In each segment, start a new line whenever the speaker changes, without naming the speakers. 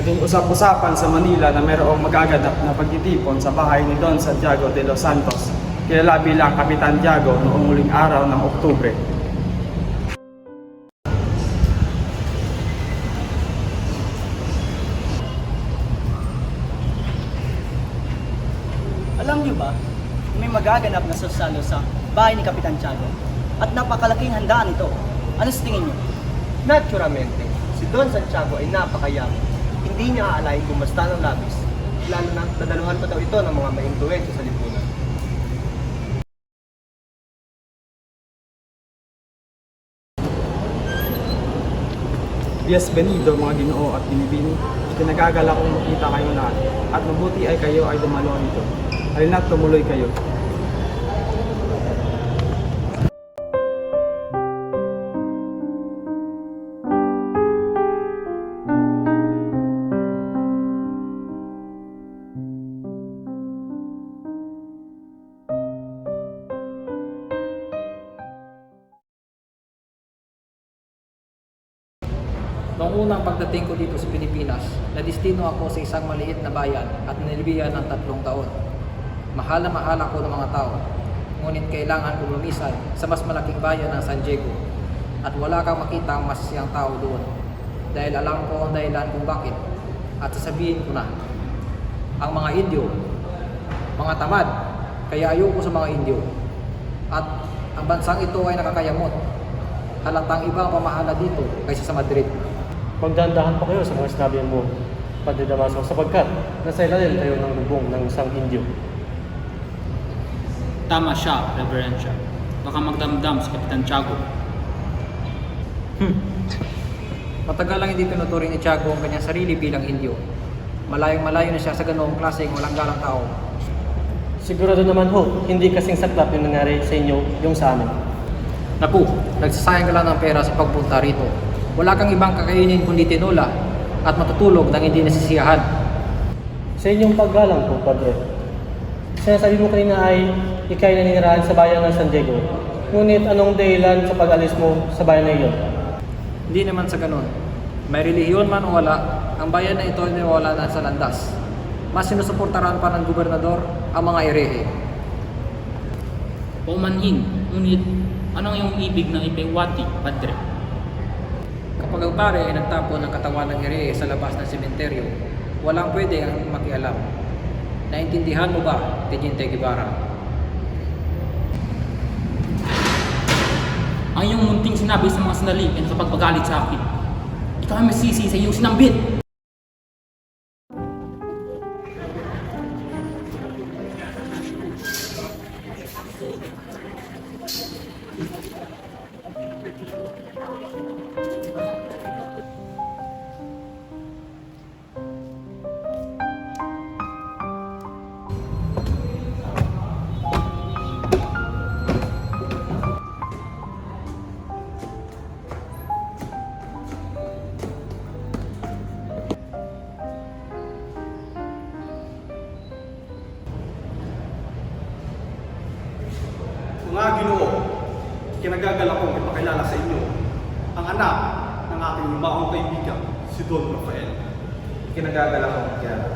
Naging usap-usapan sa Manila na mayroong magaganap na pagtitipon sa bahay ni Don Santiago de los Santos, kilala bilang Kapitan Tiago, noong huling araw ng Oktubre.
Alam niyo ba, may magaganap na sosalo sa bahay ni Kapitan Tiago at napakalaking handaan ito. Ano sa tingin niyo?
Naturalmente, si Don Santiago ay napakayaman. Hindi niya aalayin kung basta ng labis. Lalo na dadaluhan pa daw ito ng mga maimpluwensya sa lipunan.
Bienvenido mga Ginoo at Binibini, ikinagagala kong makita kayo lahat at mabuti ay kayo ay dumalo nito. Halina't tumuloy kayo.
Noong unang pagdating ko dito sa Pilipinas, nadistino ako sa isang maliit na bayan at nilbiyan ng 3 taon. Mahal na mahal ako ng mga tao, ngunit kailangan kong lumisan sa mas malaking bayan ng San Diego at wala kang makita ang masasiyang tao doon dahil alam ko ang dahilan kung bakit at sasabihin ko na. Ang mga Indio, mga tamad, kaya ayoko sa mga Indio at ang bansang ito ay nakakayamot. Halatang iba ang pamahala dito kaysa sa Madrid.
Magdandahan pa kayo sa mga sinabi mo, Padre Damaso, sapagkat nasa ilalim tayo ng lubong ng isang Indio.
Tama siya, Reverensya. Baka magdamdam si Kapitan Tiago.
Matagal lang hindi tinuturing ni Tiago ang kanyang sarili bilang Indio. Malayong malayo na siya sa ganoong klaseng walang galang tao.
Sigurado naman ho, hindi kasing saklap yung nangyari sa inyo yung sa amin.
Naku, nagsasayang ka lang ng pera sa pagpunta rito. Wala kang ibang kakainin kundi tinola at matutulog nang hindi nasisiyahan.
Sa inyong paggalang po, Padre, sinasabi mo kanina ay ikay naninirahan sa bayan ng San Diego. Ngunit anong dahilan sa pag-alis mo sa bayan na iyon?
Hindi naman sa ganon. May relihiyon man o wala, ang bayan na ito ay nawala na sa landas. Mas sinusuportaran pa ng gobernador ang mga erehe.
Paumanhin, ngunit anong iyong ibig na ipaiwati, Padre?
Kapag ang pare ay nagtapon ng katawan ng erehe sa labas ng sementeryo, walang pwede ang makialam. Naintindihan mo ba, Teniente Guevara?
Ang iyong munting sinabi sa mga sandali ay nakapagpagalit sa akin. Ikaw ay masisi sa iyong sinambit.
Mga Ginoo, kinagagala kong ipakilala sa inyo ang anak ng aking lumahong kaibigan, si Don Rafael.
Kinagagala kong makilala.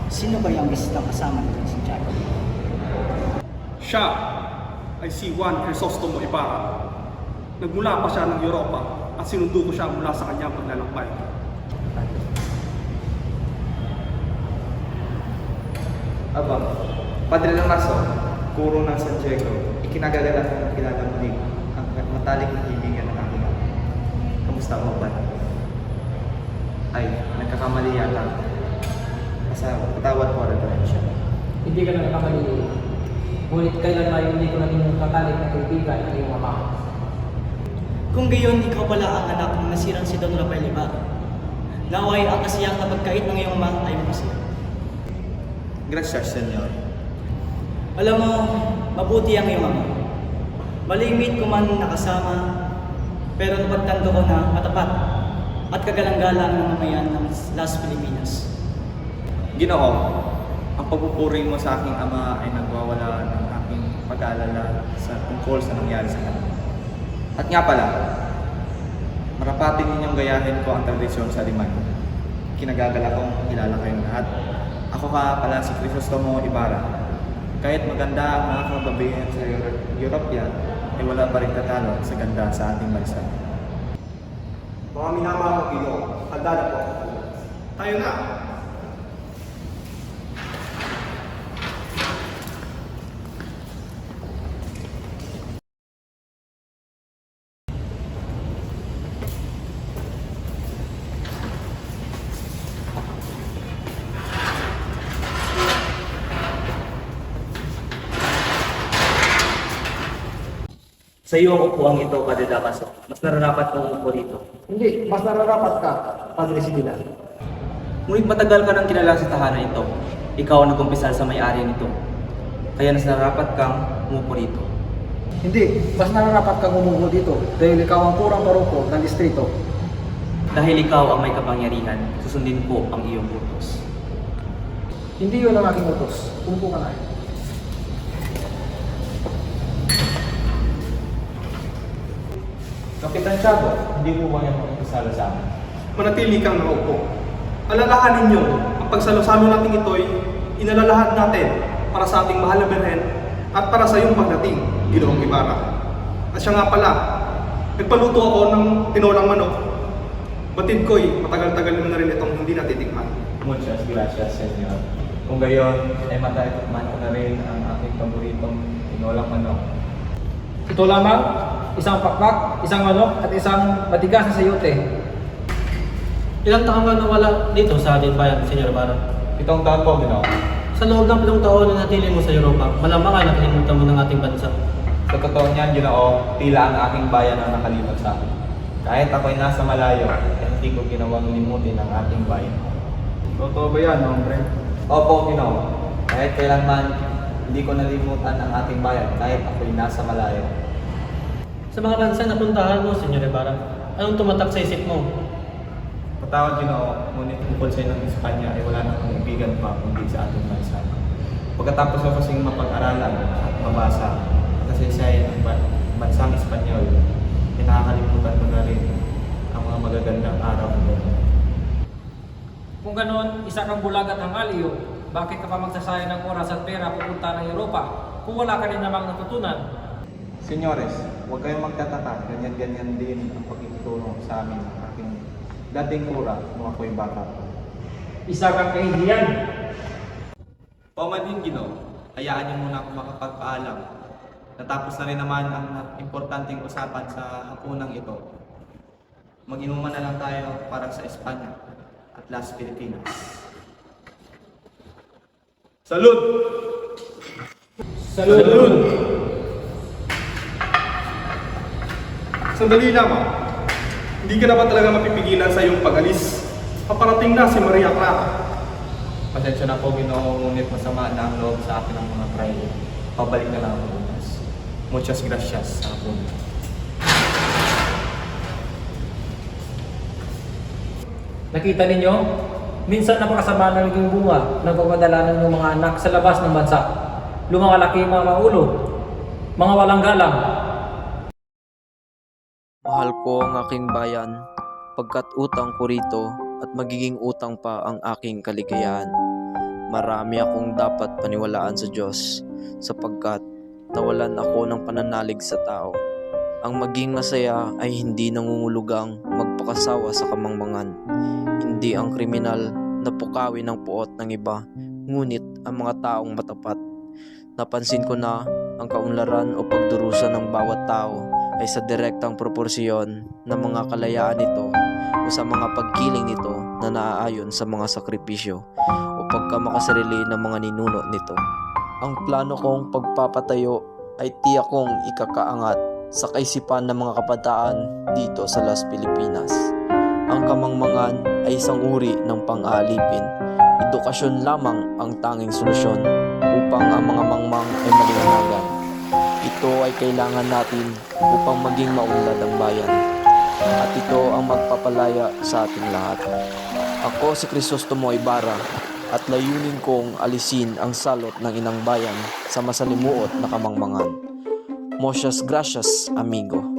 Sino ba yung bisitang kasama ni Don Santiago?
Siya ay si Juan Crisostomo Ibarra. Nagmula pa siya ng Europa at sinundo ko siya mula sa kanyang paglalakbay.
Aba, Padre Damaso, Guro ng San Diego, ikinagagala kong makilala muli ang matalik na kaibigan ng aking ama. Kamusta mo, Padre? Ay, nagkakamali yata. Patawad po, Reverensya.
Hindi ka na nagkamali. Ngunit kailan tayo hindi ko naging katalik na kaibigan ng iyong ama.
Kung gayon, ikaw pala ang anak ng nasirang si Don Rafael Ibarra. Naway ang kasiyang na pagkait ng iyong ama ay masira.
Gracias, Senyor.
Alam mo, mabuti ang iyong ama. Malimit ko man nakasama, pero napagtanto ko na matapat at kagalang-galang ng mamayan ng Las Pilipinas.
Ginoo, ang pagpupuri mo sa aking ama ay nagwawala ng aking pag-aalala sa tungkol sa nangyari sa kanya. At nga pala, Marapatin ninyong gayahin ko ang tradisyon sa liman. Kinagagala kong kilala kayong lahat. Ako ka pala si Crisostomo Ibarra. Kahit maganda ang mga kababayan sa Europia, ay wala pa rin tatalo sa ganda sa ating bansa.
Mga minamahal ko, Ginoo, handa na po. Tayo na!
Sa iyo ang upuang ito, Padre Damaso. Mas nararapat kong umupo rito.
Hindi, mas nararapat ka, Padre Sibylla.
Ngunit matagal ka nang kilala sa tahanan ito. Ikaw ang nagumpisal sa may-ari nito. Kaya mas nararapat kang umupo rito.
Hindi, mas nararapat kang umupo dito dahil ikaw ang kurang paroko ng distrito.
Dahil ikaw ang may kapangyarihan, susundin ko ang iyong utos.
Hindi yun ang aking utos. Umupo ka na.
Kapitan Tiago, hindi mo ba yan makikisala sa amin?
Manatili kang nakaupo. Alalahanin ninyo, ang pagsalusalo natin ito'y inalalahan natin para sa ating mahal na Birhen at para sa iyong pagdating, Ginoong Ibarra. At siya nga pala, nagpaluto ako ng tinolang manok. Batid ko'y matagal-tagal na rin itong hindi natitikman.
Muchas gracias, Senyor. Kung gayon, ay matatikman ko na rin ang aking paboritong tinolang manok.
Ito lamang, isang pakpak, isang manok, at isang matigas na sayote.
Ilang taon ka nawala dito sa ating bayan, Senyor Ibarra?
7 taon po, Ginoo.
Sa loob ng 7 taon na natili mo sa Europa, malamang ay nakalimutan mo ng ating bansa.
Sa totoo niyan, Ginoo, tila ang aking bayan ang nakalimot sa akin. Kahit ako'y nasa malayo, ay hindi ko ginawang limutin ang ating bayan.
Totoo ba yan, hombre?
Opo, Ginoo. Kahit kailanman, hindi ko nalimutan ang ating bayan kahit ako'y nasa malayo.
Sa mga bansa na puntahan mo, Senyor Ibarra, anong tumatak sa isip mo?
Patawad, Ginoo, ngunit tungkol sa ng Espanya ay wala nang kaibigan pa kundi sa ating bansa. Pagkatapos ko kasing mapag-aralan at mabasa at kasaysayan ng bansang Espanyol, ay nakakalimutan ko na rin ang mga magagandang araw doon.
Kung ganon, isa kang bulag at hangalyo. Bakit ka pa magsasayang ng oras at pera pupunta ng Europa kung wala ka rin namang natutunan?
Senyores, huwag kayong magtataka, ganyan-ganyan din ang pagtutulong sa amin ng aking dating kura nung ako'y bata.
Isa kang kahihiyan.
Paumanhin, Ginoo, hayaan niyo muna ako makapagpaalam. Natapos na rin naman ang importanteng usapan sa hapunang ito. Mag-inuman na lang tayo para sa Espanya at Las Pilipinas. Salud!
Salud! Sandali lamang. Hindi ka na ba talaga mapipigilan sa iyong pag-alis? Paparating na si Maria Clara.
Pasensya na po, Ginoo, ngunit masama na ang loob sa akin ng mga prayer. Pabalik na lang ako bukas. Muchas gracias sa hapon.
Nakita ninyo? Minsan napakasama na naging bunga ng pagpadala ng mga anak sa labas ng bansa. Lumangalaki mga maulo, mga walang galang.
Mahal ko ang aking bayan, pagkat utang ko rito at magiging utang pa ang aking kaligayahan. Marami akong dapat paniwalaan sa Diyos, sapagkat nawalan ako ng pananalig sa tao. Ang maging masaya ay hindi nangungulugang magpakasawa sa kamangmangan. Hindi ang kriminal na pukawin ng puot ng iba, ngunit ang mga taong matapat. Napansin ko na ang kaunlaran o pagdurusa ng bawat tao ay sa direktang proporsiyon ng mga kalayaan nito o sa mga pagkiling nito na naaayon sa mga sakripisyo o pagkamakasarili ng mga ninuno nito. Ang plano kong pagpapatayo ay tiyak kong ikakaangat sa kaisipan ng mga kabataan dito sa Las Pilipinas. Ang kamangmangan ay isang uri ng pang-aalipin. Edukasyon lamang ang tanging solusyon upang ang mga mangmang ay maliwanagan. Ito ay kailangan natin upang maging maunlad ang bayan. At ito ang magpapalaya sa ating lahat. Ako si Crisostomo Ibarra at layunin kong alisin ang salot ng inang bayan sa masalimuot na kamangmangan. Muchas gracias, amigo.